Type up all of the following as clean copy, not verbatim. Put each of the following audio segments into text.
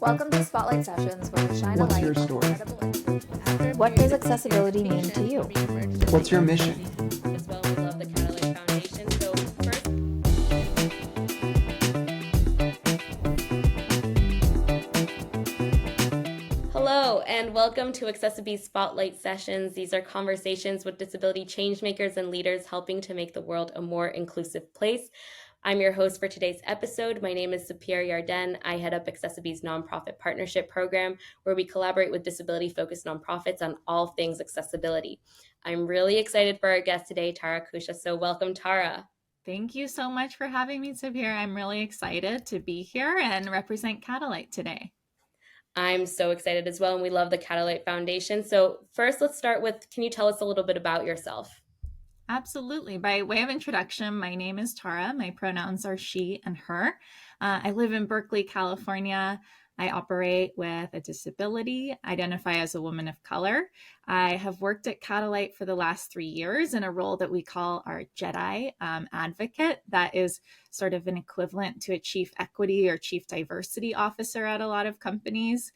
Welcome to Spotlight Sessions, where we shine What's a light your on story? incredible impact. What does accessibility mean to you? What's your mission? As well, we love the Catalight Foundation. So first, hello and welcome to accessiBe's Spotlight Sessions. These are conversations with disability changemakers and leaders helping to make the world a more inclusive place. I'm your host for today's episode. My name is Sapir Yarden. I head up accessiBe's nonprofit partnership program, where we collaborate with disability-focused nonprofits on all things accessibility. I'm really excited for our guest today, Tara Kousha. So welcome, Tara. Thank you so much for having me, Sapir. I'm really excited to be here and represent Catalight today. I'm so excited as well, and we love the Catalight Foundation. So first, let's start with, can you tell us a little bit about yourself? Absolutely. By way of introduction, my name is Tara. My pronouns are she and her. I live in Berkeley, California. I operate with a disability, identify as a woman of color. I have worked at Catalight for the last 3 years in a role that we call our JEDI advocate. That is sort of an equivalent to a chief equity or chief diversity officer at a lot of companies.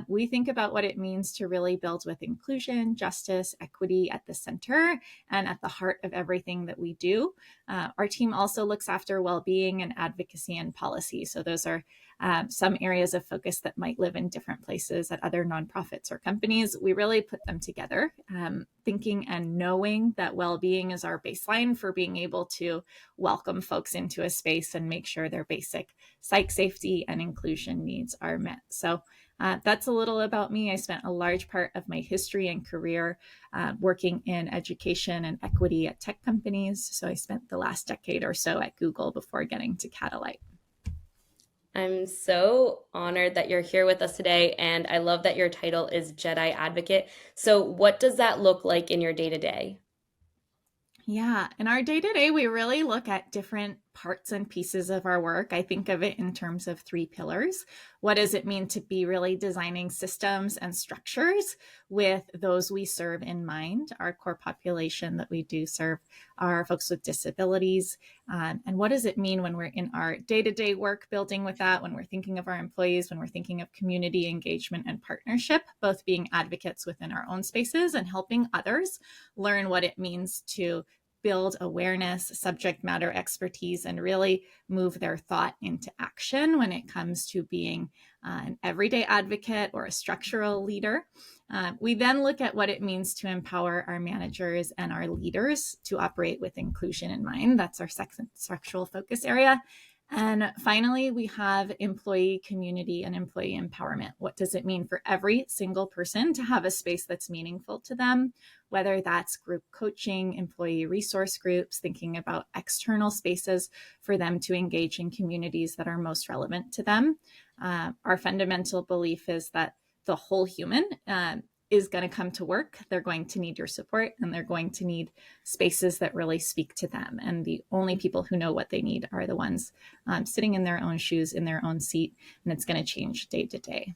We think about what it means to really build with inclusion, justice, equity at the center and at the heart of everything that we do. Our team also looks after well-being and advocacy and policy. So those are some areas of focus that might live in different places at other nonprofits or companies. We really put them together, thinking and knowing that well-being is our baseline for being able to welcome folks into a space and make sure their basic psych safety and inclusion needs are met. So that's a little about me. I spent a large part of my history and career working in education and equity at tech companies. So I spent the last decade or so at Google before getting to Catalight. I'm so honored that you're here with us today, and I love that your title is JEDI Advocate. So what does that look like in your day-to-day? Yeah, in our day-to-day, we really look at different parts and pieces of our work. I think of it in terms of 3 pillars. What does it mean to be really designing systems and structures with those we serve in mind? Our core population that we do serve are folks with disabilities. And what does it mean when we're in our day-to-day work building with that, when we're thinking of our employees, when we're thinking of community engagement and partnership, both being advocates within our own spaces and helping others learn what it means to build awareness, subject matter expertise, and really move their thought into action when it comes to being an everyday advocate or a structural leader. We then look at what it means to empower our managers and our leaders to operate with inclusion in mind. That's our second structural focus area. And finally, we have employee community and employee empowerment. What does it mean for every single person to have a space that's meaningful to them, whether that's group coaching, employee resource groups, thinking about external spaces for them to engage in communities that are most relevant to them. Our fundamental belief is that the whole human is going to come to work. They're going to need your support, and they're going to need spaces that really speak to them. And the only people who know what they need are the ones sitting in their own shoes, in their own seat, and it's going to change day to day.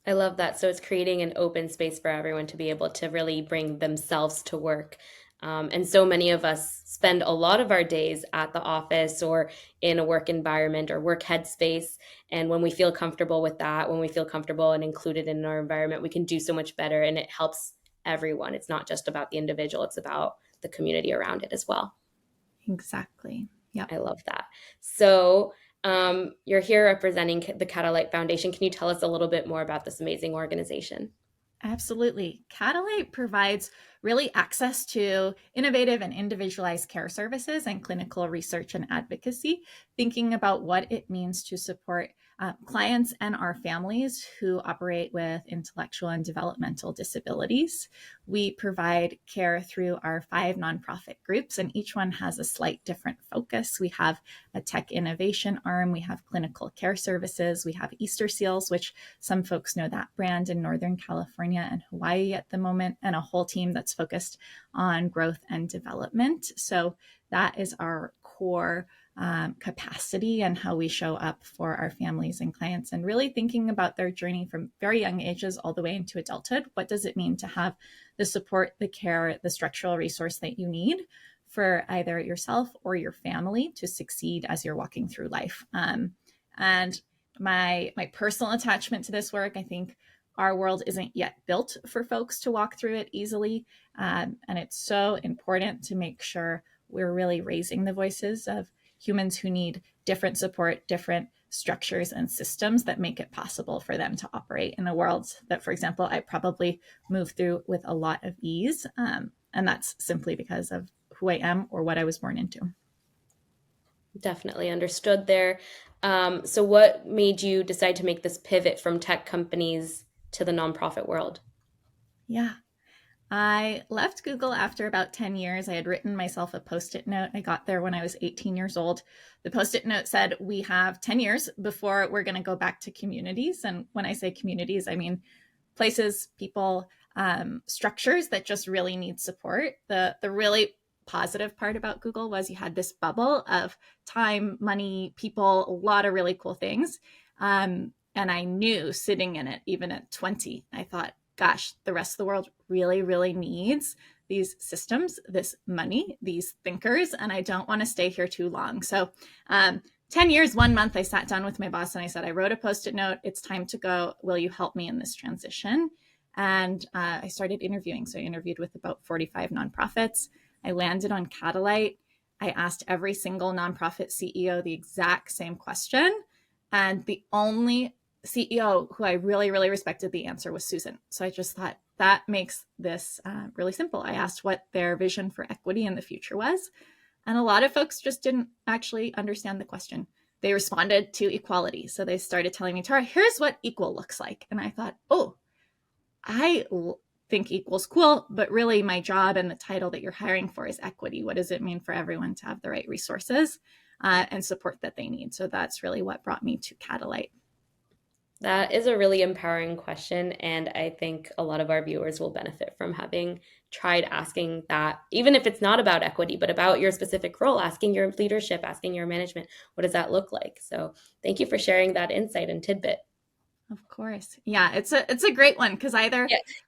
I love that. So it's creating an open space for everyone to be able to really bring themselves to work. And so many of us spend a lot of our days at the office or in a work environment or work headspace. And when we feel comfortable with that, when we feel comfortable and included in our environment, we can do so much better, and it helps everyone. It's not just about the individual, it's about the community around it as well. Exactly. Yeah. I love that. So you're here representing the Catalight Foundation. Can you tell us a little bit more about this amazing organization? Absolutely. Catalight provides really access to innovative and individualized care services and clinical research and advocacy, thinking about what it means to support clients and our families who operate with intellectual and developmental disabilities. We provide care through our 5 nonprofit groups, and each one has a slight different focus. We have a tech innovation arm, we have clinical care services, we have Easter Seals, which some folks know that brand in Northern California and Hawaii at the moment, and a whole team that's focused on growth and development. So that is our core capacity and how we show up for our families and clients, and really thinking about their journey from very young ages all the way into adulthood. What does it mean to have the support, the care, the structural resource that you need for either yourself or your family to succeed as you're walking through life? And my personal attachment to this work, I think our world isn't yet built for folks to walk through it easily. And it's so important to make sure we're really raising the voices of humans who need different support, different structures and systems that make it possible for them to operate in a world that, for example, I probably move through with a lot of ease. And that's simply because of who I am or what I was born into. Definitely understood there. So what made you decide to make this pivot from tech companies to the nonprofit world? Yeah. I left Google after about 10 years. I had written myself a Post-it note. I got there when I was 18 years old. The Post-it note said, we have 10 years before we're going to go back to communities. And when I say communities, I mean places, people, structures that just really need support. The really positive part about Google was you had this bubble of time, money, people, a lot of really cool things. And I knew sitting in it, even at 20, I thought, gosh, the rest of the world really, really needs these systems, this money, these thinkers, and I don't want to stay here too long. So 10 years, 1 month, I sat down with my boss and I said, I wrote a Post-it note. It's time to go. Will you help me in this transition? And I started interviewing. So I interviewed with about 45 nonprofits. I landed on Catalight. I asked every single nonprofit CEO the exact same question. And the only CEO who I really, really respected the answer was Susan. So I just thought that makes this really simple. I asked what their vision for equity in the future was. And a lot of folks just didn't actually understand the question. They responded to equality. So they started telling me, Tara, here's what equal looks like. And I thought, oh, I think equal's cool, but really my job and the title that you're hiring for is equity. What does it mean for everyone to have the right resources and support that they need? So that's really what brought me to Catalight. That is a really empowering question, and I think a lot of our viewers will benefit from having tried asking that, even if it's not about equity, but about your specific role, asking your leadership, asking your management, what does that look like? So thank you for sharing that insight and tidbit. Of course. Yeah, it's a great one because either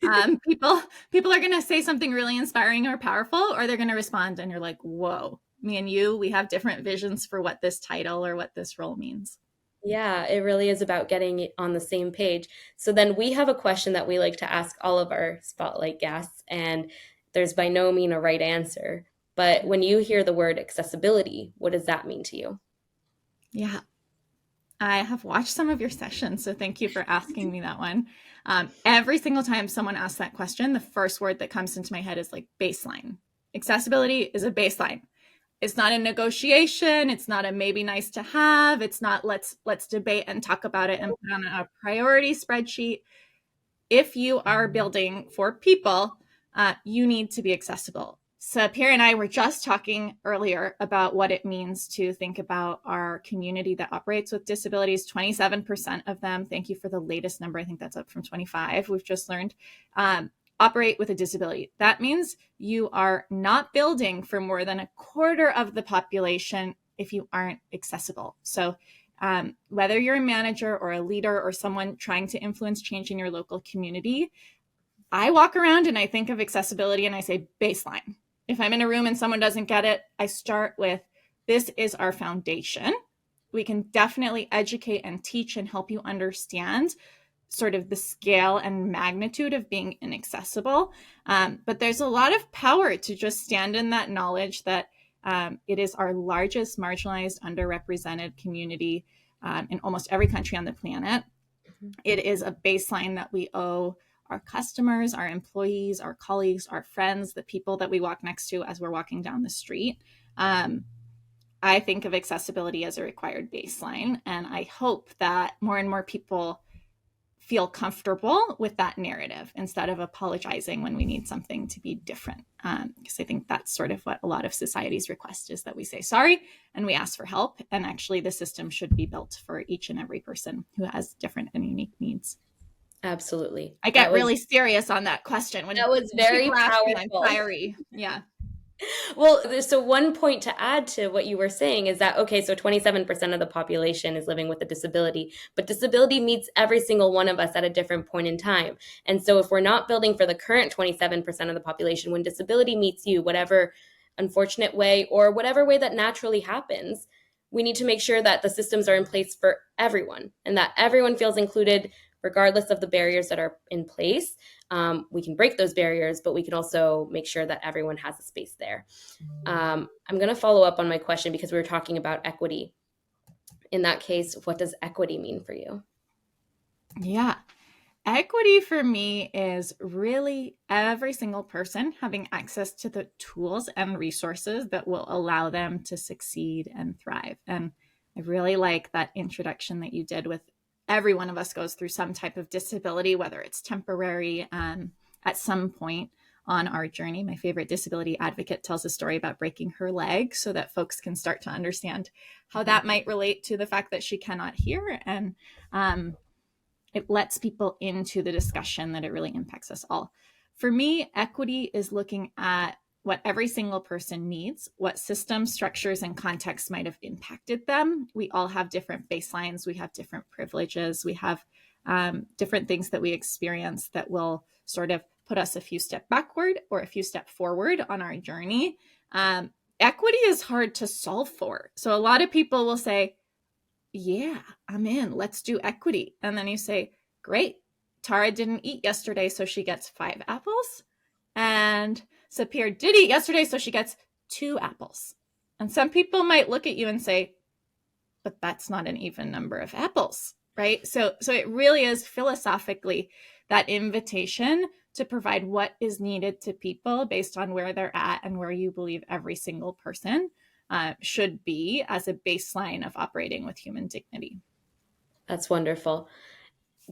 people are going to say something really inspiring or powerful, or they're going to respond and you're like, whoa, me and you, we have different visions for what this title or what this role means. Yeah, it really is about getting on the same page. So then we have a question that we like to ask all of our Spotlight guests, and there's by no means a right answer. But when you hear the word accessibility, what does that mean to you? Yeah, I have watched some of your sessions, so thank you for asking me that one. Every single time someone asks that question, the first word that comes into my head is like baseline. Accessibility is a baseline. It's not a negotiation. It's not a maybe nice to have. It's not let's debate and talk about it and put on a priority spreadsheet. If you are building for people, you need to be accessible. So Pierre and I were just talking earlier about what it means to think about our community that operates with disabilities. 27% of them, thank you for the latest number, I think that's up from 25, we've just learned, operate with a disability. That means you are not building for more than a quarter of the population if you aren't accessible. So whether you're a manager or a leader or someone trying to influence change in your local community, I walk around and I think of accessibility and I say baseline. If I'm in a room and someone doesn't get it, I start with, this is our foundation. We can definitely educate and teach and help you understand sort of the scale and magnitude of being inaccessible. But there's a lot of power to just stand in that knowledge that it is our largest marginalized, underrepresented community in almost every country on the planet. It is a baseline that we owe our customers, our employees, our colleagues, our friends, the people that we walk next to as we're walking down the street. I think of accessibility as a required baseline, and I hope that more and more people feel comfortable with that narrative instead of apologizing when we need something to be different. Because I think that's sort of what a lot of society's request is, that we say sorry and we ask for help. And actually the system should be built for each and every person who has different and unique needs. Absolutely. I get really serious on that question. That was very powerful. I'm fiery. Yeah. Well, so one point to add to what you were saying is that, okay, so 27% of the population is living with a disability, but disability meets every single one of us at a different point in time. And so if we're not building for the current 27% of the population, when disability meets you, whatever unfortunate way or whatever way that naturally happens, we need to make sure that the systems are in place for everyone and that everyone feels included regardless of the barriers that are in place. We can break those barriers, but we can also make sure that everyone has a space there. I'm going to follow up on my question because we were talking about equity. In that case, what does equity mean for you? Yeah. Equity for me is really every single person having access to the tools and resources that will allow them to succeed and thrive. And I really like that introduction that you did with every one of us goes through some type of disability, whether it's temporary, at some point on our journey. My favorite disability advocate tells a story about breaking her leg so that folks can start to understand how that might relate to the fact that she cannot hear. And it lets people into the discussion that it really impacts us all. For me, equity is looking at what every single person needs, what systems, structures, and contexts might have impacted them. We all have different baselines. We have different privileges. We have different things that we experience that will sort of put us a few steps backward or a few steps forward on our journey. Equity is hard to solve for. So a lot of people will say, yeah, I'm in. Let's do equity. And then you say, great, Tara didn't eat yesterday, so she gets 5 apples. And Sapir did eat yesterday, so she gets 2 apples. And some people might look at you and say, but that's not an even number of apples, right? So it really is philosophically that invitation to provide what is needed to people based on where they're at and where you believe every single person should be as a baseline of operating with human dignity. That's wonderful.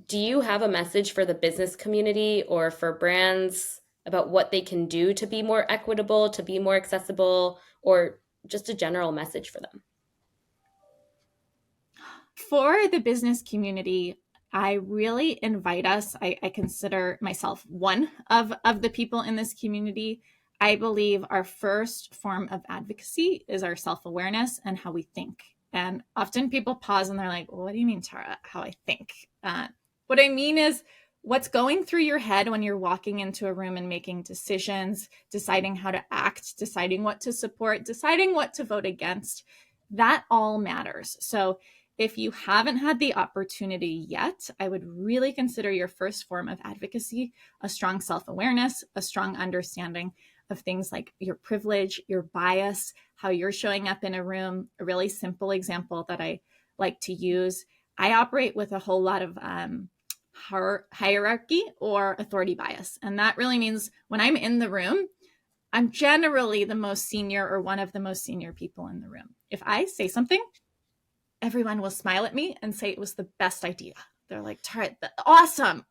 Do you have a message for the business community or for brands about what they can do to be more equitable, to be more accessible, or just a general message for them? For the business community, I really invite us. I consider myself one of the people in this community. I believe our first form of advocacy is our self-awareness and how we think. And often people pause and they're like, well, what do you mean, Tara, how I think? What I mean is what's going through your head when you're walking into a room and making decisions, deciding how to act, deciding what to support, deciding what to vote against. That all matters. So if you haven't had the opportunity yet, I would really consider your first form of advocacy a strong self-awareness, a strong understanding of things like your privilege, your bias, how you're showing up in a room. A really simple example that I like to use, I operate with a whole lot of hierarchy or authority bias. And that really means when I'm in the room, I'm generally the most senior or one of the most senior people in the room. If I say something, everyone will smile at me and say it was the best idea. They're like, Tara, awesome,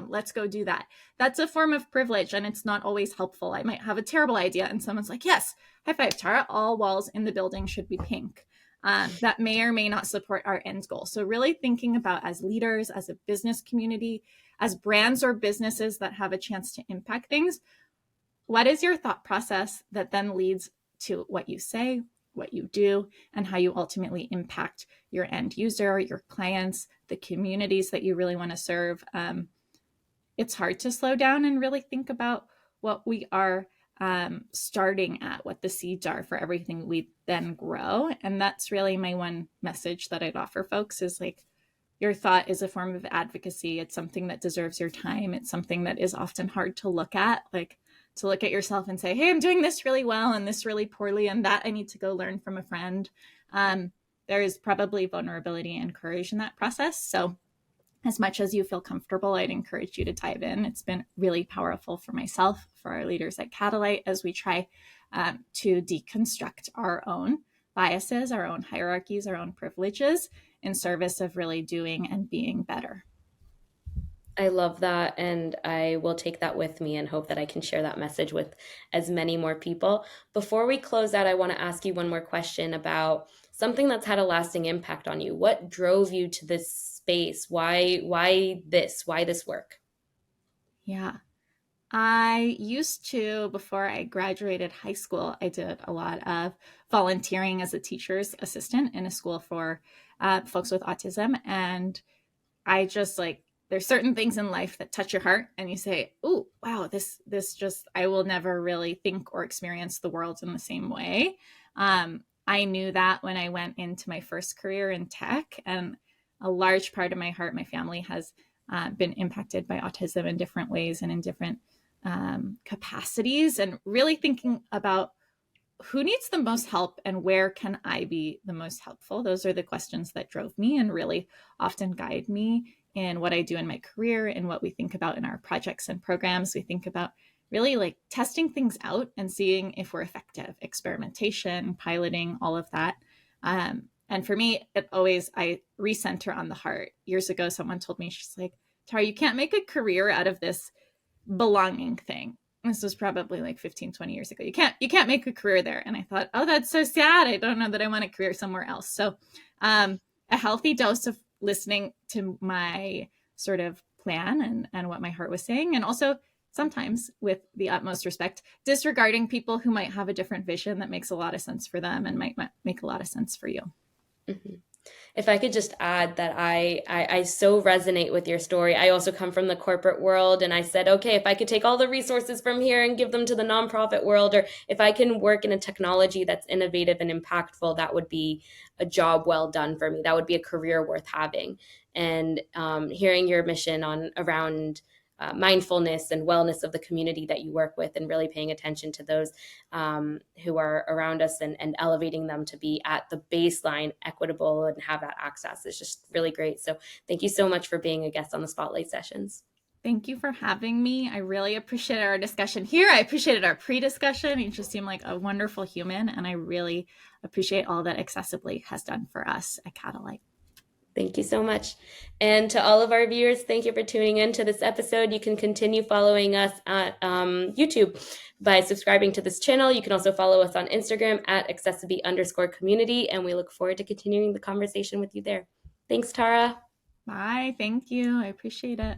let's go do that. That's a form of privilege, and it's not always helpful. I might have a terrible idea, and someone's like, yes, high five, Tara, all walls in the building should be pink. That may or may not support our end goal. So really thinking about as leaders, as a business community, as brands or businesses that have a chance to impact things, what is your thought process that then leads to what you say, what you do, and how you ultimately impact your end user, your clients, the communities that you really want to serve. It's hard to slow down and really think about what we are starting at, what the seeds are for everything we then grow. And that's really my one message that I'd offer folks is like, your thought is a form of advocacy. It's something that deserves your time. It's something that is often hard to look at, like to look at yourself and say, hey, I'm doing this really well and this really poorly, and that I need to go learn from a friend. There is probably vulnerability and courage in that process. So as much as you feel comfortable, I'd encourage you to dive in. It's been really powerful for myself, for our leaders at Catalight, as we try to deconstruct our own biases, our own hierarchies, our own privileges in service of really doing and being better. I love that, and I will take that with me and hope that I can share that message with as many more people. Before we close out, I want to ask you one more question about something that's had a lasting impact on you. What drove you to this space? Why this work? Yeah. I used to, before I graduated high school, I did a lot of volunteering as a teacher's assistant in a school for folks with autism. And I just like, there's certain things in life that touch your heart and you say, oh, wow, this just, I will never really think or experience the world in the same way. I knew that when I went into my first career in tech, and a large part of my heart, my family has been impacted by autism in different ways and in different capacities, and really thinking about who needs the most help and where can I be the most helpful? Those are the questions that drove me and really often guide me in what I do in my career and what we think about in our projects and programs. We think about really like testing things out and seeing if we're effective, experimentation, piloting, all of that. And for me, I recenter on the heart. Years ago, someone told me, she's like, Tara, you can't make a career out of this belonging thing. This was probably like 15, 20 years ago. You can't make a career there. And I thought, oh, that's so sad. I don't know that I want a career somewhere else. So a healthy dose of listening to my sort of plan and what my heart was saying. And also sometimes with the utmost respect, disregarding people who might have a different vision that makes a lot of sense for them and might make a lot of sense for you. Mm-hmm. If I could just add that I so resonate with your story. I also come from the corporate world, and I said, okay, if I could take all the resources from here and give them to the nonprofit world, or if I can work in a technology that's innovative and impactful, that would be a job well done for me. That would be a career worth having. And hearing your mission around mindfulness and wellness of the community that you work with, and really paying attention to those who are around us and elevating them to be at the baseline equitable and have that access is just really great. So thank you so much for being a guest on the Spotlight Sessions. Thank you for having me. I really appreciated our discussion here. I appreciated our pre-discussion. You just seem like a wonderful human, and I really appreciate all that accessiBe's has done for us at Catalight. Thank you so much. And to all of our viewers, thank you for tuning in to this episode. You can continue following us at YouTube by subscribing to this channel. You can also follow us on Instagram at accessiBe_community, and we look forward to continuing the conversation with you there. Thanks, Tara. Bye. Thank you. I appreciate it.